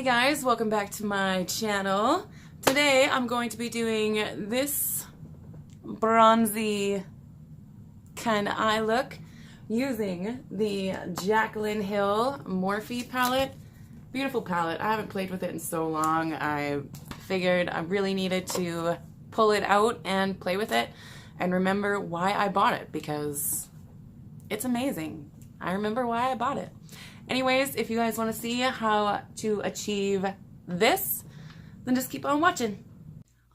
guys, welcome back to my channel. Today I'm going to be doing this bronzy kind of eye look using the Jaclyn Hill Morphe palette. Beautiful palette. I haven't played with it in so long. I figured I really needed to pull it out and play with it and remember why I bought it, because it's amazing. I remember why I bought it. Anyways, if you guys want to see how to achieve this, then just keep on watching.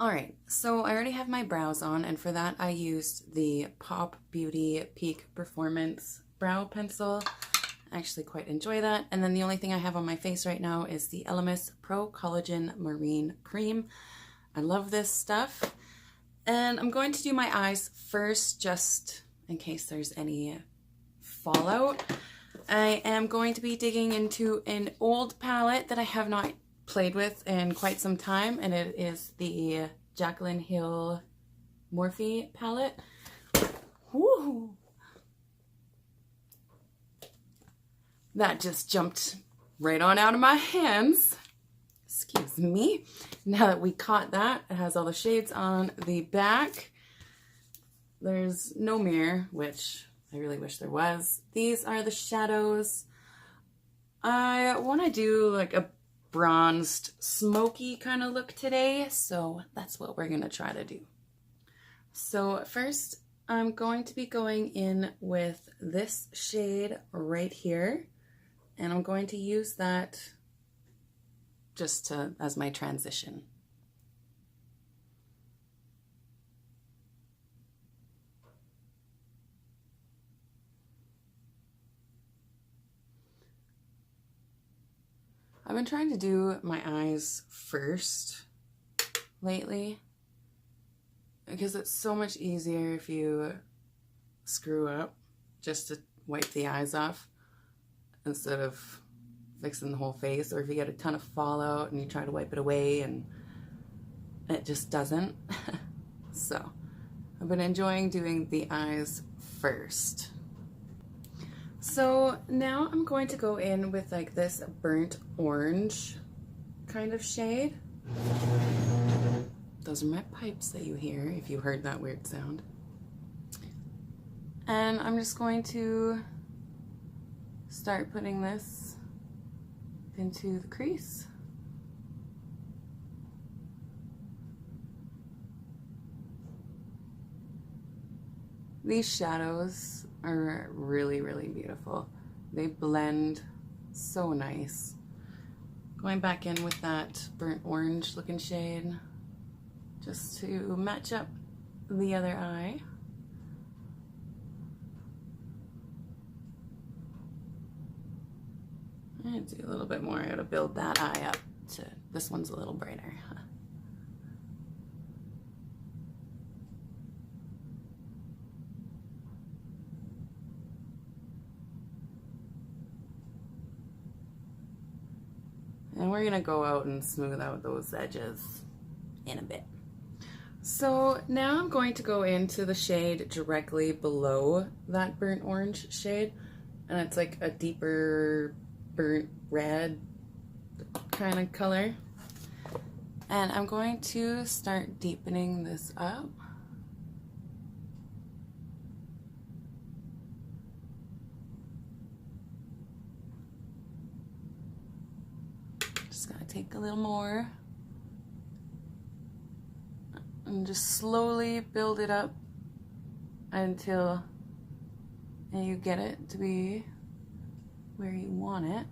Alright, so I already have my brows on, and for that I used the Pop Beauty Peak Performance Brow Pencil. I actually quite enjoy that. And then the only thing I have on my face right now is the Elemis Pro Collagen Marine Cream. I love this stuff. And I'm going to do my eyes first, just in case there's any fallout. I am going to be digging into an old palette that I have not played with in quite some time, and it is the Jaclyn Hill Morphe palette. Woo! That just jumped right on out of my hands. Excuse me. Now that we caught that, it has all the shades on the back. There's no mirror, which I really wish there was. These are the shadows. I want to do like a bronzed, smoky kind of look today, so that's what we're going to try to do. So first, I'm going to be going in with this shade right here, and I'm going to use that just as my transition. I've been trying to do my eyes first lately because it's so much easier if you screw up just to wipe the eyes off instead of fixing the whole face, or if you get a ton of fallout and you try to wipe it away and it just doesn't. So I've been enjoying doing the eyes first. So now I'm going to go in with like this burnt orange kind of shade. Those are my pipes that you hear, if you heard that weird sound. And I'm just going to start putting this into the crease. These shadows are really, really beautiful. They blend so nice. Going back in with that burnt orange looking shade just to match up the other eye. And do a little bit more to build that eye up to, this one's a little brighter. And we're gonna go out and smooth out those edges in a bit. So now I'm going to go into the shade directly below that burnt orange shade, and it's like a deeper burnt red kind of color. And I'm going to start deepening this up. Just gotta take a little more and just slowly build it up until you get it to be where you want it.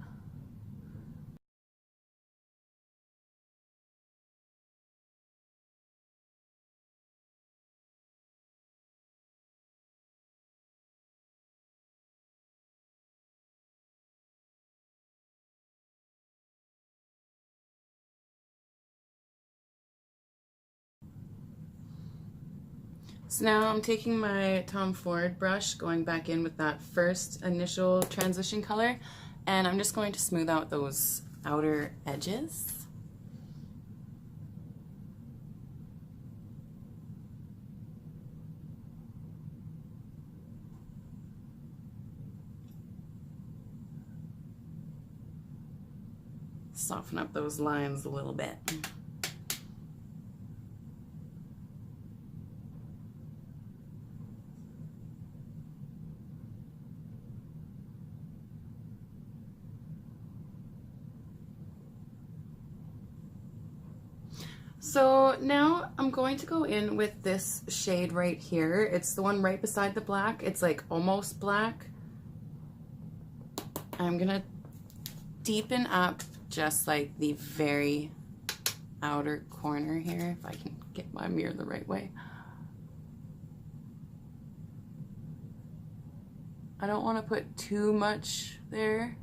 So now I'm taking my Tom Ford brush, going back in with that first initial transition color, and I'm just going to smooth out those outer edges. soften up those lines a little bit. So now I'm going to go in with this shade right here. It's the one right beside the black. It's like almost black. I'm gonna deepen up just like the very outer corner here, if I can get my mirror the right way. I don't want to put too much there.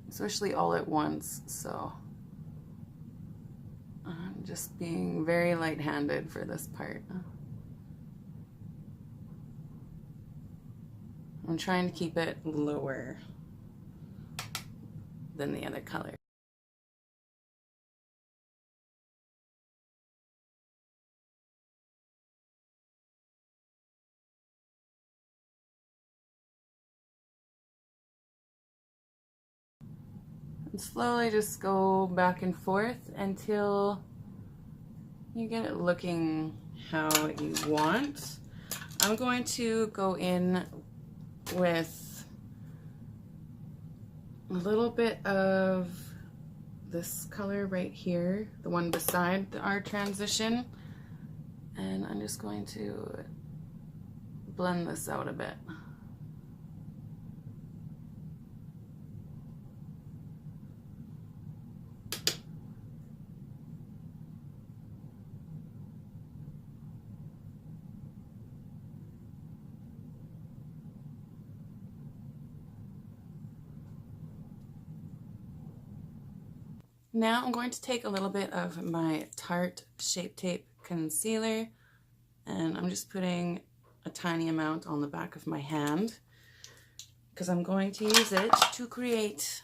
Especially all at once, so I'm just being very light-handed for this part. I'm trying to keep it lower than the other color. And slowly just go back and forth until you get it looking how you want. I'm going to go in with a little bit of this color right here, the one beside our transition, and I'm just going to blend this out a bit. Now I'm going to take a little bit of my Tarte Shape Tape Concealer, and I'm just putting a tiny amount on the back of my hand because I'm going to use it to create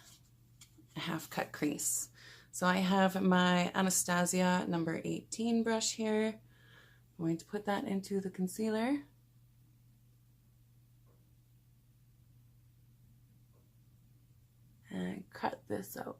a half cut crease. So I have my Anastasia number 18 brush here. I'm going to put that into the concealer. And cut this out.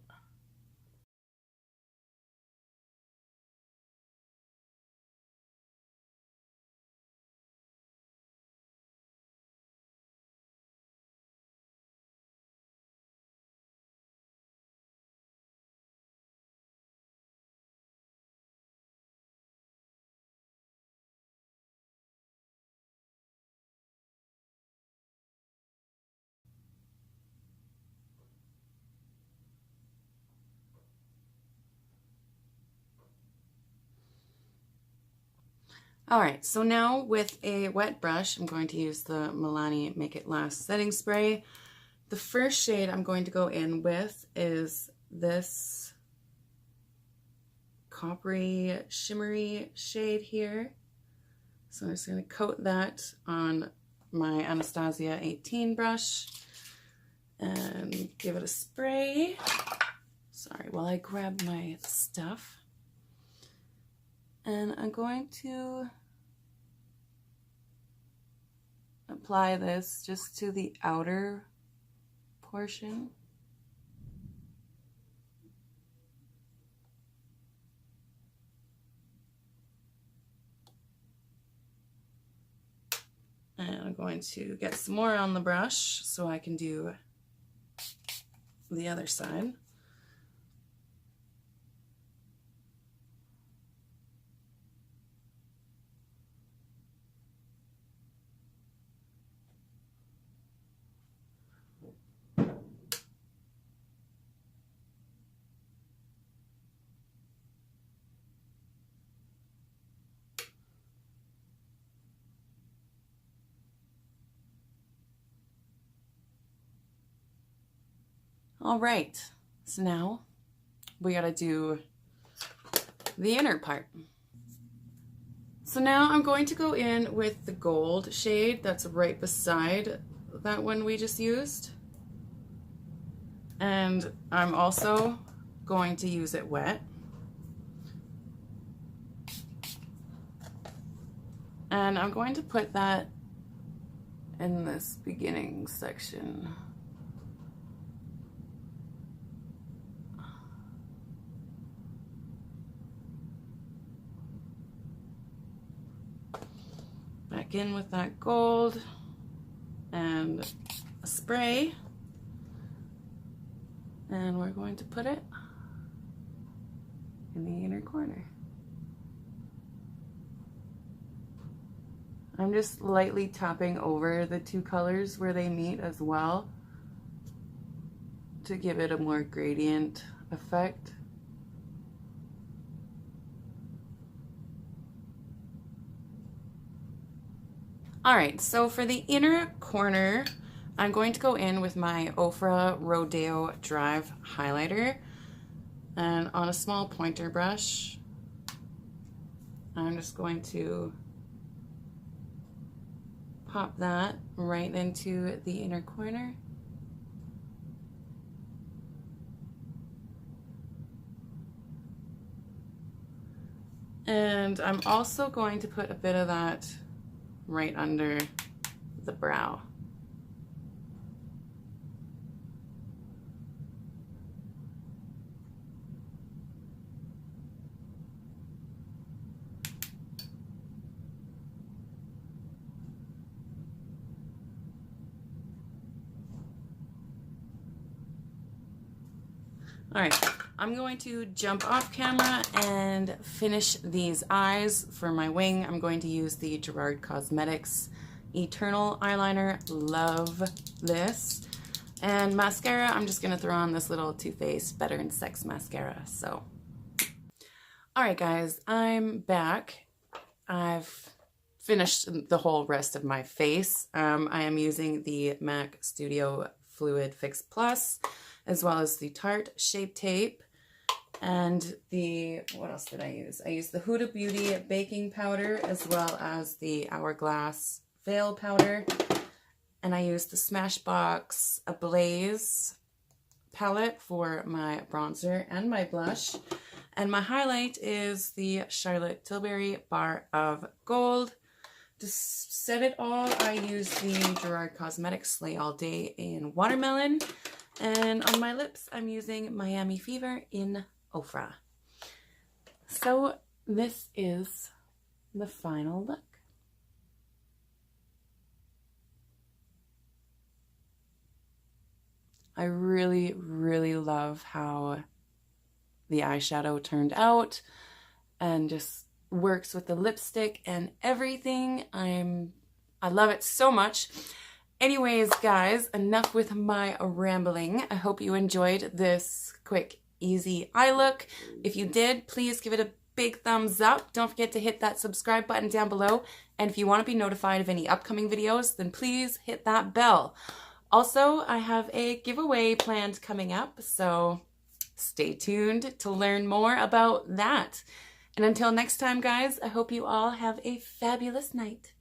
Alright, so now with a wet brush, I'm going to use the Milani Make It Last setting spray. The first shade I'm going to go in with is this coppery, shimmery shade here. So I'm just going to coat that on my Anastasia 18 brush and give it a spray. Sorry, while I grab my stuff. And I'm going to apply this just to the outer portion. And I'm going to get some more on the brush so I can do the other side. All right, so now we gotta do the inner part. So now I'm going to go in with the gold shade that's right beside that one we just used. And I'm also going to use it wet. And I'm going to put that in this beginning section. Back in with that gold and a spray, and we're going to put it in the inner corner. I'm just lightly tapping over the two colors where they meet as well to give it a more gradient effect. All right, so for the inner corner, I'm going to go in with my Ofra Rodeo Drive highlighter, and on a small pointer brush, I'm just going to pop that right into the inner corner. And I'm also going to put a bit of that right under the brow. All right, I'm going to jump off camera and finish these eyes. For my wing, I'm going to use the Gerard Cosmetics Eternal Eyeliner. Love this. And mascara, I'm just gonna throw on this little Too Faced Better in Sex mascara, so. All right, guys, I'm back. I've finished the whole rest of my face. I am using the MAC Studio Fluid Fix Plus, as well as the Tarte Shape Tape, and the, what else did I use? I used the Huda Beauty baking powder, as well as the Hourglass veil powder, and I used the Smashbox Ablaze palette for my bronzer and my blush, and my highlight is the Charlotte Tilbury Bar of Gold. To set it all, I used the Gerard Cosmetics Slay All Day in Watermelon. And on my lips, I'm using Miami Fever in Ofra. So this is the final look. I really, really love how the eyeshadow turned out and just works with the lipstick and everything. I love it so much. Anyways, guys, enough with my rambling. I hope you enjoyed this quick, easy eye look. If you did, please give it a big thumbs up. Don't forget to hit that subscribe button down below. And if you want to be notified of any upcoming videos, then please hit that bell. Also, I have a giveaway planned coming up, so stay tuned to learn more about that. And until next time, guys, I hope you all have a fabulous night.